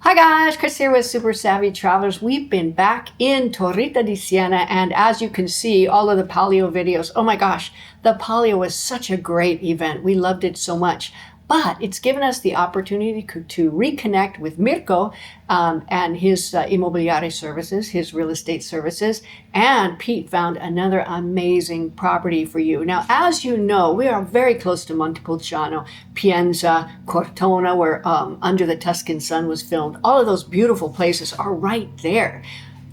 Hi guys, Chris here with Super Savvy Travelers. We've been back in Torrita di Siena, and as you can see, all of the palio videos, oh my gosh, the palio was such a great event. We loved it so much. But it's given us the opportunity to reconnect with Mirko and his immobiliare services, his real estate services. And Pete found another amazing property for you. Now, as you know, we are very close to Montepulciano, Pienza, Cortona, where Under the Tuscan Sun was filmed. All of those beautiful places are right there.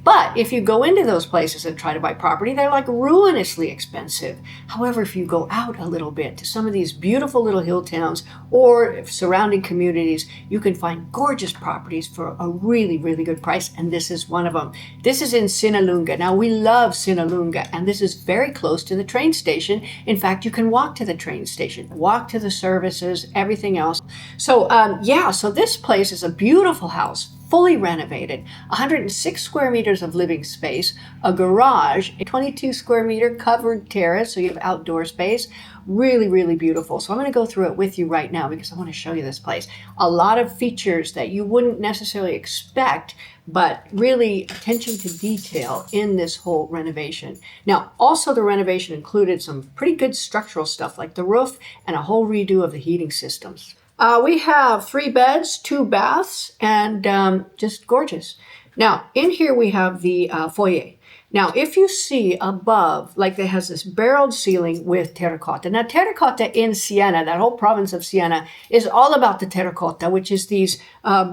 But if you go into those places and try to buy property, they're like ruinously expensive. However, if you go out a little bit to some of these beautiful little hill towns or surrounding communities, you can find gorgeous properties for a really, really good price. And this is one of them. This is in Sinalunga. Now, we love Sinalunga, and this is very close to the train station. In fact, you can walk to the train station, walk to the services, everything else. So, so this place is a beautiful house, fully renovated, 106 square meters of living space, a garage, a 22 square meter covered terrace, so you have outdoor space. Really, really beautiful. So I'm going to go through it with you right now because I want to show you this place. A lot of features that you wouldn't necessarily expect, but really attention to detail in this whole renovation. Now, also the renovation included some pretty good structural stuff like the roof and a whole redo of the heating systems. We have 3 beds, 2 baths, and just gorgeous. Now, in here we have the foyer. Now, if you see above, like it has this barreled ceiling with terracotta. Now, terracotta in Siena, that whole province of Siena, is all about the terracotta, which is these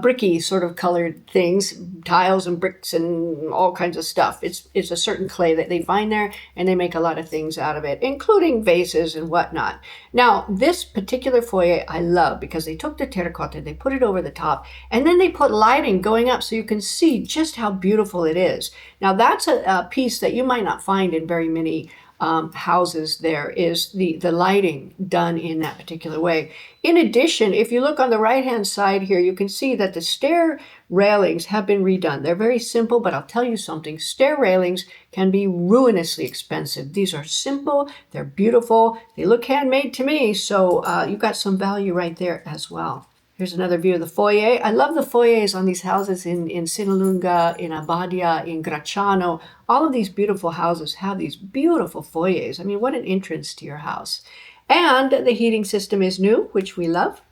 bricky sort of colored things, tiles and bricks and all kinds of stuff. It's a certain clay that they find there, and they make a lot of things out of it, including vases and whatnot. Now, this particular foyer I love because they took the terracotta, they put it over the top, and then they put lighting going up so you can see just how beautiful it is. Now, that's a piece that you might not find in very many houses. There is the lighting done in that particular way. In addition, if you look on the right-hand side here, you can see that the stair railings have been redone. They're very simple, but I'll tell you something. Stair railings can be ruinously expensive. These are simple, they're beautiful, they look handmade to me, so you've got some value right there as well. Here's another view of the foyer. I love the foyers on these houses in Sinalunga, in Abbadia, in Gracciano. All of these beautiful houses have these beautiful foyers. I mean, what an entrance to your house. And the heating system is new, which we love.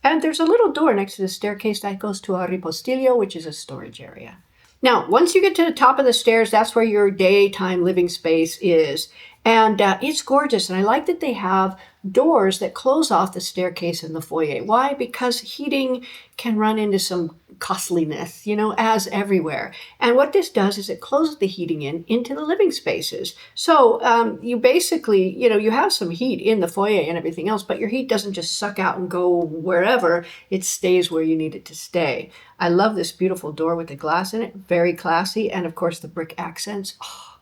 And there's a little door next to the staircase that goes to a ripostillo, which is a storage area. Now, once you get to the top of the stairs, that's where your daytime living space is. And it's gorgeous. And I like that they have doors that close off the staircase in the foyer. Why? Because heating can run into some costliness, as everywhere. And what this does is it closes the heating into the living spaces. So you basically, you have some heat in the foyer and everything else, but your heat doesn't just suck out and go wherever. It stays where you need it to stay. I love this beautiful door with the glass in it. Very classy. And of course, the brick accents. Oh,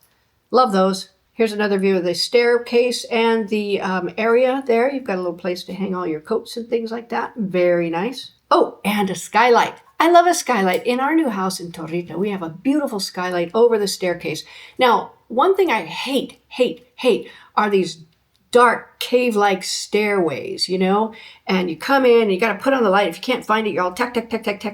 love those. Here's another view of the staircase and the area there. You've got a little place to hang all your coats and things like that. Very nice. Oh, and a skylight. I love a skylight. In our new house in Torrita, we have a beautiful skylight over the staircase. Now, one thing I hate are these dark cave-like stairways, and you come in and you got to put on the light. If you can't find it, you're all tack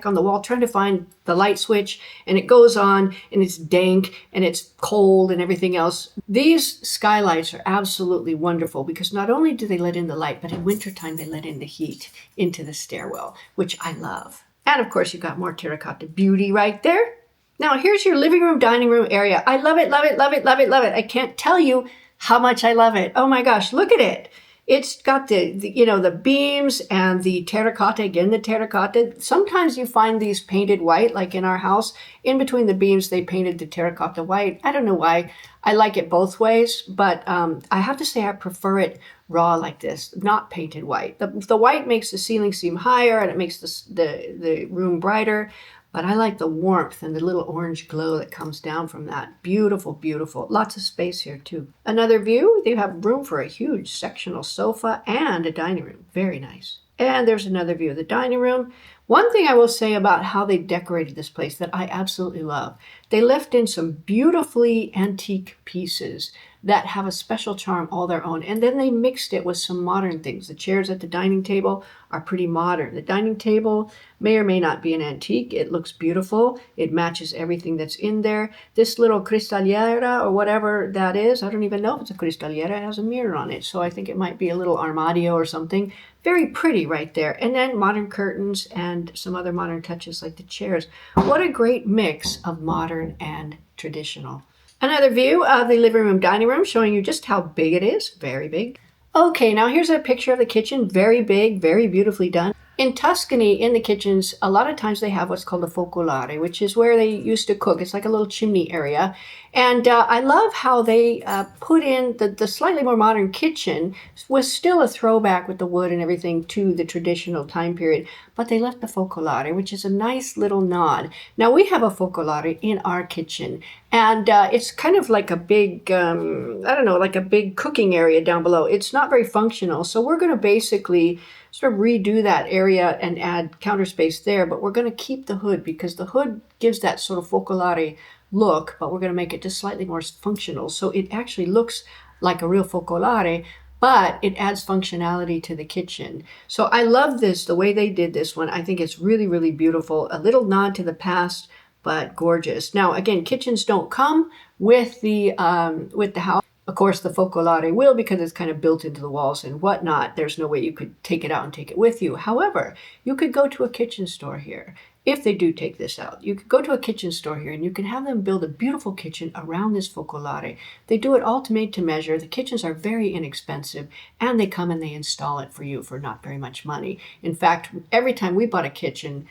on the wall trying to find the light switch, and it goes on and it's dank and it's cold and everything else. These skylights are absolutely wonderful because not only do they let in the light, but in wintertime they let in the heat into the stairwell, which I love. And of course, you've got more terracotta beauty right there. Now, here's your living room, dining room area. I love it, love it, love it, love it, love it. I can't tell you how much I love it. Oh my gosh, look at it. It's got the beams and the terracotta, again, the terracotta. Sometimes you find these painted white, like in our house. In between the beams, they painted the terracotta white. I don't know why. I like it both ways, but I have to say I prefer it raw like this, not painted white. The white makes the ceiling seem higher and it makes the room brighter. But I like the warmth and the little orange glow that comes down from that. Beautiful, beautiful. Lots of space here too. Another view, you have room for a huge sectional sofa and a dining room. Very nice. And there's another view of the dining room One thing I will say about how they decorated this place that I absolutely love, they left in some beautifully antique pieces that have a special charm all their own. And then they mixed it with some modern things. The chairs at the dining table are pretty modern. The dining table may or may not be an antique. It looks beautiful. It matches everything that's in there. This little cristalliera or whatever that is, I don't even know if it's a cristalliera. It has a mirror on it. So I think it might be a little armadio or something. Very pretty right there. And then modern curtains and some other modern touches like the chairs. What a great mix of modern and traditional. Another view of the living room dining room showing you just how big it is. Very big. Okay, now here's a picture of the kitchen. Very big, very beautifully done. In Tuscany, in the kitchens, a lot of times they have what's called a focolare, which is where they used to cook. It's like a little chimney area. And I love how they put in the slightly more modern kitchen was still a throwback with the wood and everything to the traditional time period. But they left the focolare, which is a nice little nod. Now we have a focolare in our kitchen. And it's kind of like a big, I don't know, like a big cooking area down below. It's not very functional. So we're going to basically sort of redo that area and add counter space there, but we're going to keep the hood because the hood gives that sort of focolare look, but we're going to make it just slightly more functional. So it actually looks like a real focolare, but it adds functionality to the kitchen. So I love this, the way they did this one. I think it's really, really beautiful. A little nod to the past, but gorgeous. Now, again, kitchens don't come with the house. Of course, the focolare will because it's kind of built into the walls and whatnot. There's no way you could take it out and take it with you. However, you could go to a kitchen store here. If they do take this out, you could go to a kitchen store here and you can have them build a beautiful kitchen around this focolare. They do it all to made to measure. The kitchens are very inexpensive and they come and they install it for you for not very much money. In fact, every time we bought a kitchen,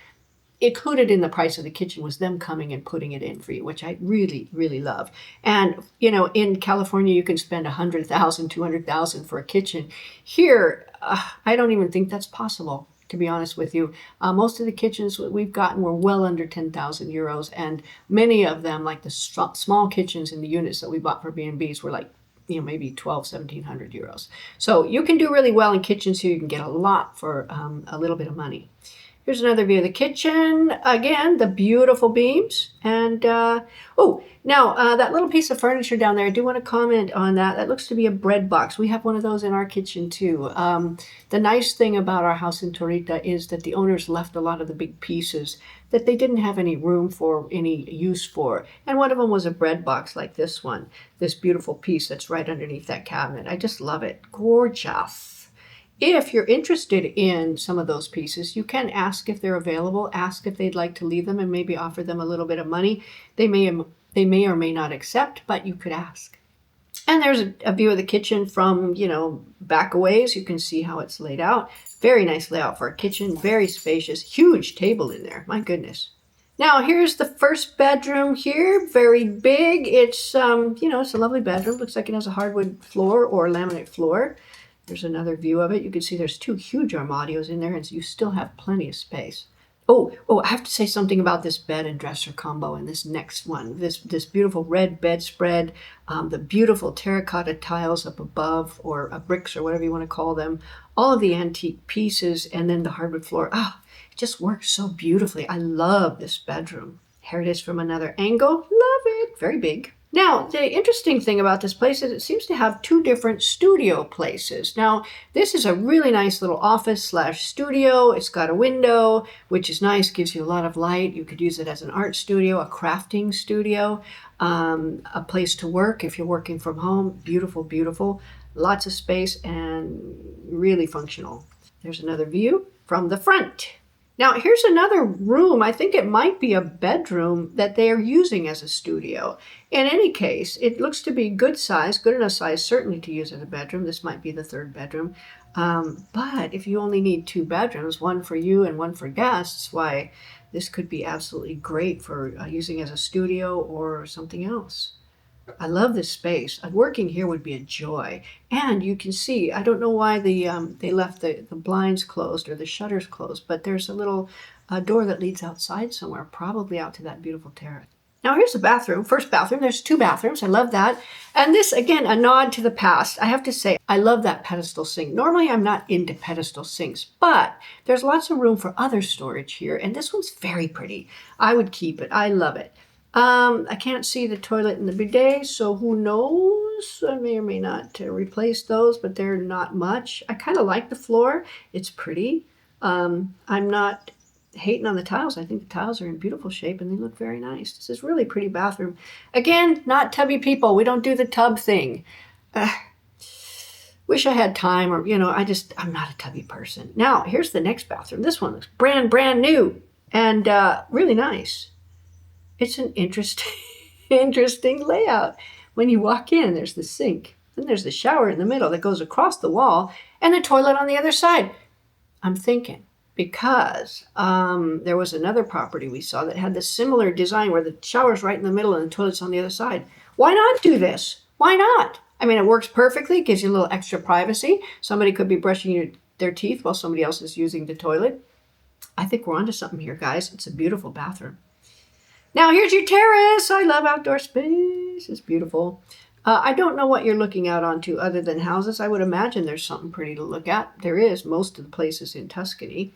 included in the price of the kitchen was them coming and putting it in for you, which I really, really love. And, you know, in California, you can spend $100,000, $200,000 for a kitchen. Here, I don't even think that's possible, to be honest with you. Most of the kitchens we've gotten were well under 10,000 euros. And many of them, like the small kitchens in the units that we bought for B&Bs were like, you know, maybe 1,700 euros. So you can do really well in kitchens here. You can get a lot for a little bit of money. Here's another view of the kitchen. Again, the beautiful beams. And, that little piece of furniture down there, I do want to comment on that. That looks to be a bread box. We have one of those in our kitchen too. The nice thing about our house in Torita is that the owners left a lot of the big pieces that they didn't have any room for, any use for. And one of them was a bread box like this one, this beautiful piece that's right underneath that cabinet. I just love it. Gorgeous. If you're interested in some of those pieces, you can ask if they're available, ask if they'd like to leave them and maybe offer them a little bit of money. They may or may not accept, but you could ask. And there's a view of the kitchen from, back a ways. You can see how it's laid out. Very nice layout for a kitchen, very spacious, huge table in there. My goodness. Now, here's the first bedroom here, very big. It's, it's a lovely bedroom. Looks like it has a hardwood floor or laminate floor. There's another view of it. You can see there's two huge armadios in there, and so you still have plenty of space. Oh, I have to say something about this bed and dresser combo and this next one. This beautiful red bedspread, the beautiful terracotta tiles up above, or bricks or whatever you want to call them, all of the antique pieces, and then the hardwood floor. It just works so beautifully. I love this bedroom. Here it is from another angle. Love it. Very big. Now, the interesting thing about this place is it seems to have two different studio places. Now, this is a really nice little office/studio. It's got a window, which is nice, gives you a lot of light. You could use it as an art studio, a crafting studio, a place to work if you're working from home. Beautiful, beautiful. Lots of space and really functional. There's another view from the front. Now, here's another room. I think it might be a bedroom that they are using as a studio. In any case, it looks to be good enough size, certainly to use as a bedroom. This might be the third bedroom. But if you only need two bedrooms, one for you and one for guests, why, this could be absolutely great for using as a studio or something else. I love this space. Working here would be a joy. And you can see, I don't know why they left the blinds closed or the shutters closed, but there's a little door that leads outside somewhere, probably out to that beautiful terrace. Now here's the bathroom, first bathroom. There's 2 bathrooms. I love that. And this, again, a nod to the past. I have to say, I love that pedestal sink. Normally, I'm not into pedestal sinks, but there's lots of room for other storage here. And this one's very pretty. I would keep it. I love it. I can't see the toilet and the bidet, so who knows? I may or may not replace those, but they're not much. I kind of like the floor. It's pretty. I'm not hating on the tiles. I think the tiles are in beautiful shape and they look very nice. This is really pretty bathroom. Again, not tubby people. We don't do the tub thing. Wish I had time, or, I'm not a tubby person. Now, here's the next bathroom. This one looks brand new and really nice. It's an interesting layout. When you walk in, there's the sink. Then there's the shower in the middle that goes across the wall and the toilet on the other side. I'm thinking, because there was another property we saw that had the similar design where the shower's right in the middle and the toilet's on the other side. Why not do this? Why not? I mean, it works perfectly. It gives you a little extra privacy. Somebody could be brushing their teeth while somebody else is using the toilet. I think we're onto something here, guys. It's a beautiful bathroom. Now, here's your terrace. I love outdoor space. It's beautiful. I don't know what you're looking out onto other than houses. I would imagine there's something pretty to look at. There is, most of the places in Tuscany.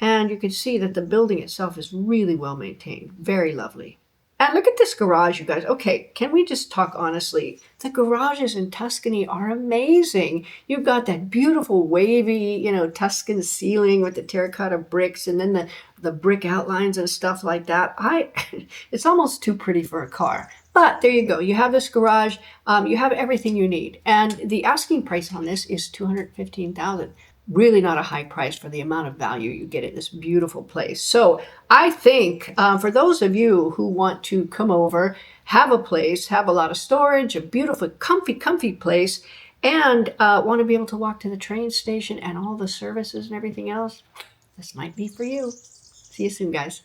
And you can see that the building itself is really well maintained. Very lovely. And look at this garage, you guys. Okay, can we just talk honestly? The garages in Tuscany are amazing. You've got that beautiful wavy, Tuscan ceiling with the terracotta bricks and then the brick outlines and stuff like that. It's almost too pretty for a car. But there you go. You have this garage. You have everything you need. And the asking price on this is $215,000. Really not a high price for the amount of value you get at this beautiful place. So I think for those of you who want to come over, have a place, have a lot of storage, a beautiful, comfy place, and want to be able to walk to the train station and all the services and everything else, this might be for you. See you soon, guys.